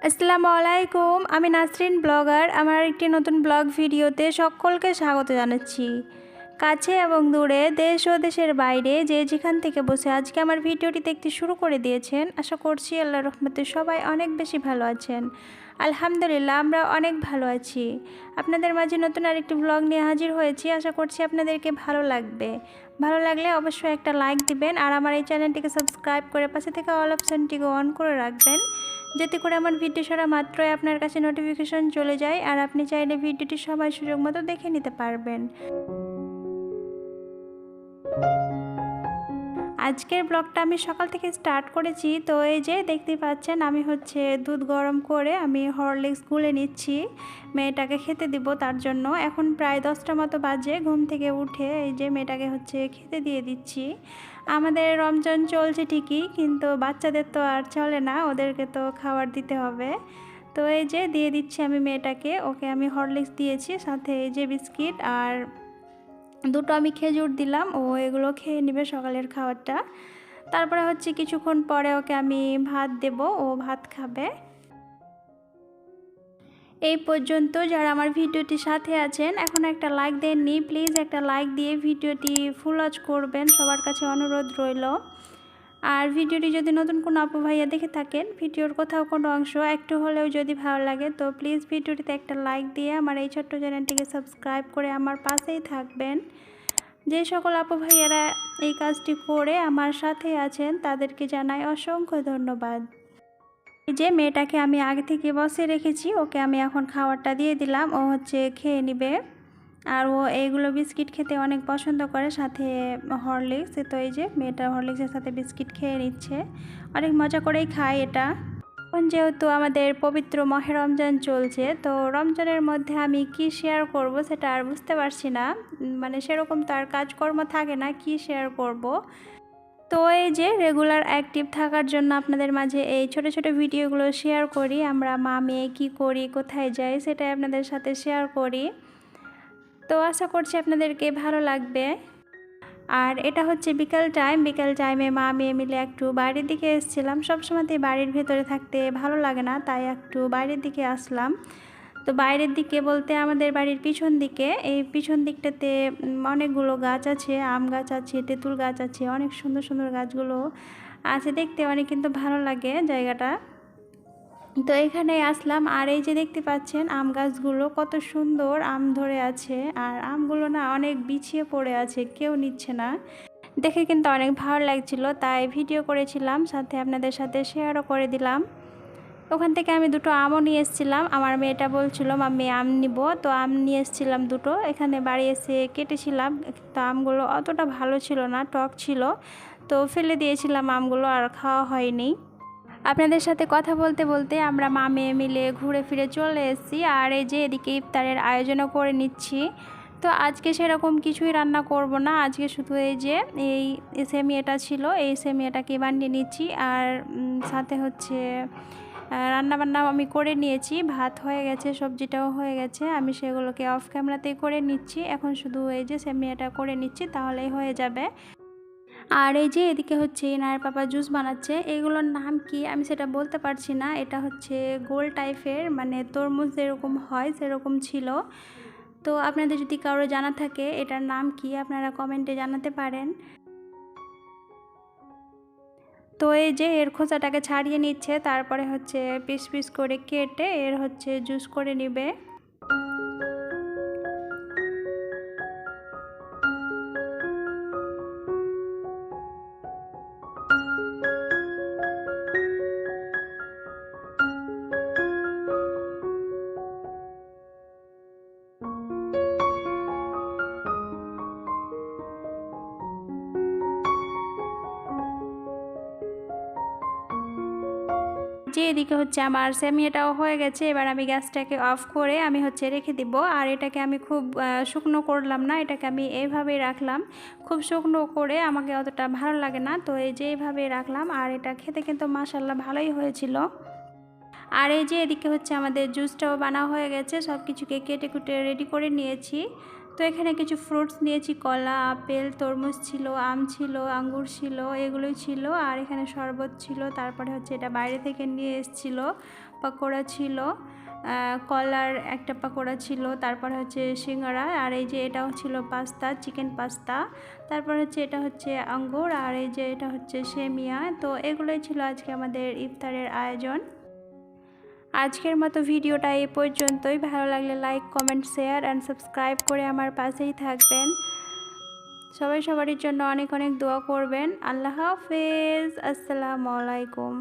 আসসালামু আলাইকুম। আমি নাসরিন ব্লগার। আমার একটি নতুন ব্লগ ভিডিওতে সকলকে স্বাগত জানাচ্ছি। কাছে এবং দূরে, দেশ ও দেশের বাইরে যে যেখান থেকে বসে আজকে আমার ভিডিওটি দেখতে শুরু করে দিয়েছেন, আশা করছি আল্লাহর রহমতে সবাই অনেক বেশি ভালো আছেন। আলহামদুলিল্লাহ, আমরা অনেক ভালো আছি। আপনাদের মাঝে নতুন আরেকটি ব্লগ নিয়ে হাজির হয়েছি। আশা করছি আপনাদেরকে ভালো লাগবে। ভালো লাগলে অবশ্যই একটা লাইক দিবেন আর আমার এই চ্যানেলটিকে সাবস্ক্রাইব করে পাশে থেকে অল অপশানটিকে অন করে রাখবেন, যাতে করে আমার ভিডিও ছাড়া মাত্রই আপনার কাছে নোটিফিকেশন চলে যায় আর আপনি চাইলে ভিডিওটি সবাই সুযোগ মতো দেখে নিতে পারবেন। আজকের ব্লগটা আমি সকাল থেকে স্টার্ট করেছি। তো এই যে দেখতেই পাচ্ছেন, আমি দুধ গরম করে আমি হরলিক্স গুলে নিচ্ছি মেয়েটাকে খেতে দিব। তার জন্য এখন প্রায় 10টা মতো বাজে। ঘুম থেকে উঠে এই যে মেয়েটাকে খেতে দিয়ে দিচ্ছি। আমাদের রমজান চলছে ঠিকই, কিন্তু বাচ্চাদের তো আর চলে না, ওদেরকে তো খাবার দিতে হবে। তো এই যে দিয়ে দিচ্ছি আমি মেয়েটাকে। ওকে আমি হরলিক্স দিয়েছি, সাথে এই যে বিস্কিট আর দুটো আমি খেজুর দিলাম। ও এগুলো খেয়ে নেবে সকালের খাবারটা। তারপরে কিছুক্ষণ পরে ওকে আমি ভাত দেব, ও ভাত খাবে। এই পর্যন্ত যারা আমার ভিডিওটির সাথে আছেন এখনও একটা লাইক দেননি, প্লিজ একটা লাইক দিয়ে ভিডিওটি ফুল ওয়াচ করবেন, সবার কাছে অনুরোধ রইল। আর ভিডিওটি যদি নতুন কোনো আপু ভাইয়া দেখে থাকেন, ভিডিওর কোথাও কোনো অংশ একটু হলেও যদি ভালো লাগে, তো প্লিজ ভিডিওটিতে একটা লাইক দিয়ে আমার এই ছোট্ট চ্যানেলটিকে সাবস্ক্রাইব করে আমার পাশেই থাকবেন। যে সকল আপু ভাইয়ারা এই কাজটি করে আমার সাথে আছেন তাদেরকে জানাই অসংখ্য ধন্যবাদ। এই যে মেয়েটাকে আমি আগে থেকে বসে রেখেছি, ওকে আমি এখন খাবারটা দিয়ে দিলাম। ও খেয়ে নেবে। আর ও এইগুলো বিস্কিট খেতে অনেক পছন্দ করে, সাথে হরলিক্স। তো এই যে মেয়েটা হরলিক্সের সাথে বিস্কিট খেয়ে নিচ্ছে, অনেক মজা করেই খায় এটা। এখন যেহেতু আমাদের পবিত্র মাহে রমজান চলছে, তো রমজানের মধ্যে আমি কি শেয়ার করব সেটা আর বুঝতে পারছি না। মানে সেরকম তো আর কাজকর্ম থাকে না, কি শেয়ার করব। তো এই যে রেগুলার অ্যাক্টিভ থাকার জন্য আপনাদের মাঝে এই ছোট ছোট ভিডিওগুলো শেয়ার করি। আমরা মা মেয়ে কী করি, কোথায় যাই, সেটাই আপনাদের সাথে শেয়ার করি। তো আশা করছি আপনাদেরকে ভালো লাগবে। আর এটা বিকেল টাইম। বিকেল টাইমে মা মেয়ে মিলে একটু বাইরের দিকে এসেছিলাম। সবসময়তেই বাড়ির ভেতরে থাকতে ভালো লাগে না, তাই একটু বাইরের দিকে আসলাম। তো বাইরের দিকে বলতে আমাদের বাড়ির পিছন দিকে, এই পিছন দিকটাতে অনেকগুলো গাছ আছে, আম গাছ আছে, তেঁতুল গাছ আছে, অনেক সুন্দর সুন্দর গাছগুলো আছে, দেখতে অনেক কিন্তু ভালো লাগে জায়গাটা। তো এখানে আসলাম। আর এই যে দেখতে পাচ্ছেন আম গাছগুলো কত সুন্দর আম ধরে আছে, আর আমগুলো না অনেক বিছিয়ে পড়ে আছে, কেউ নিচ্ছে না। দেখে কিন্তু অনেক ভালো লাগছিল, তাই ভিডিও করেছিলাম, সাথে আপনাদের সাথে শেয়ারও করে দিলাম। ওখান থেকে আমি দুটো আমও নিয়ে এসেছিলাম। আমার মেয়েটা বলছিল মাম্মি আম নিব, তো আম নিয়ে এসেছিলাম দুটো। এখানে বাড়ি এসে কেটেছিলাম, তো আমগুলো অতটা ভালো ছিল না, টক ছিল, তো ফেলে দিয়েছিলাম আমগুলো, আর খাওয়া হয়নি। আপনাদের সাথে কথা বলতে বলতে আমরা মা মেয়ে মিলে ঘুরে ফিরে চলে এসেছি। আর এই যে এদিকে ইফতারের আয়োজনও করে নিচ্ছি। তো আজকে সেরকম কিছুই রান্না করব না, আজকে শুধু এই যে এই সেমিয়াটা ছিল, এই সেমিয়াটাকে বানিয়ে নিচ্ছি। আর সাথে রান্নাবান্না আমি করে নিয়েছি, ভাত হয়ে গেছে, সবজিটাও হয়ে গেছে, আমি সেগুলোকে অফ ক্যামেরাতেই করে নিচ্ছি। এখন শুধু এই যে সেমিয়াটা করে নিচ্ছি, তাহলেই হয়ে যাবে। আর এই যে এদিকে এনার পাপা জুস বানাচ্ছে। এগুলোর নাম কি আমি সেটা বলতে পারছি না। এটা গোল টাইপের, মানে তরমুজ যেরকম হয় সেরকম ছিল। তো আপনাদের যদি কারো জানা থাকে এটার নাম কি, আপনারা কমেন্টে জানাতে পারেন। তো এই যে এর খোসাটাকে ছাড়িয়ে নিচ্ছে, তারপরে পিস পিস করে কেটে এর জুস করে নেবে। যে এদিকে আমার সেমিয়াটাও হয়ে গেছে। এবার আমি গ্যাসটাকে অফ করে আমি রেখে দিব। আর এটাকে আমি খুব শুকনো করলাম না, এটাকে আমি এইভাবেই রাখলাম। খুব শুকনো করে আমাকে অতটা ভালো লাগে না, তো এই যে এইভাবেই রাখলাম। আর এটা খেতে কিন্তু মাশাআল্লাহ ভালোই হয়েছিল। আর এই যে এদিকে আমাদের জুসটাও বানা হয়ে গেছে, সব কিছুকে কেটে কুটে রেডি করে নিয়েছি। তো এখানে কিছু ফ্রুটস নিয়েছি, কলা, আপেল, তরমুজ ছিল, আম ছিল, আঙ্গুর ছিল, এগুলোই ছিল। আর এখানে শরবত ছিল। তারপরে এটা বাইরে থেকে নিয়ে এসেছিল পাকোড়া ছিল, কলার একটা পাকোড়া ছিল, তারপর হচ্ছে সিঙ্গারা, আর এই যে এটাও ছিল পাস্তা, চিকেন পাস্তা, তারপর হচ্ছে এটা হচ্ছে আঙ্গুর, আর এই যে এটা হচ্ছে সেমিয়া। তো এগুলোই ছিল আজকে আমাদের ইফতারের আয়োজন। আজকের মতো ভিডিওটা এই পর্যন্তই। ভালো লাগলে like, comment, share and subscribe করে আমার পাশেই থাকবেন। সবাই সবারই জন্য অনেক অনেক দোয়া করবেন। আল্লাহ হাফেজ, আসসালামু আলাইকুম।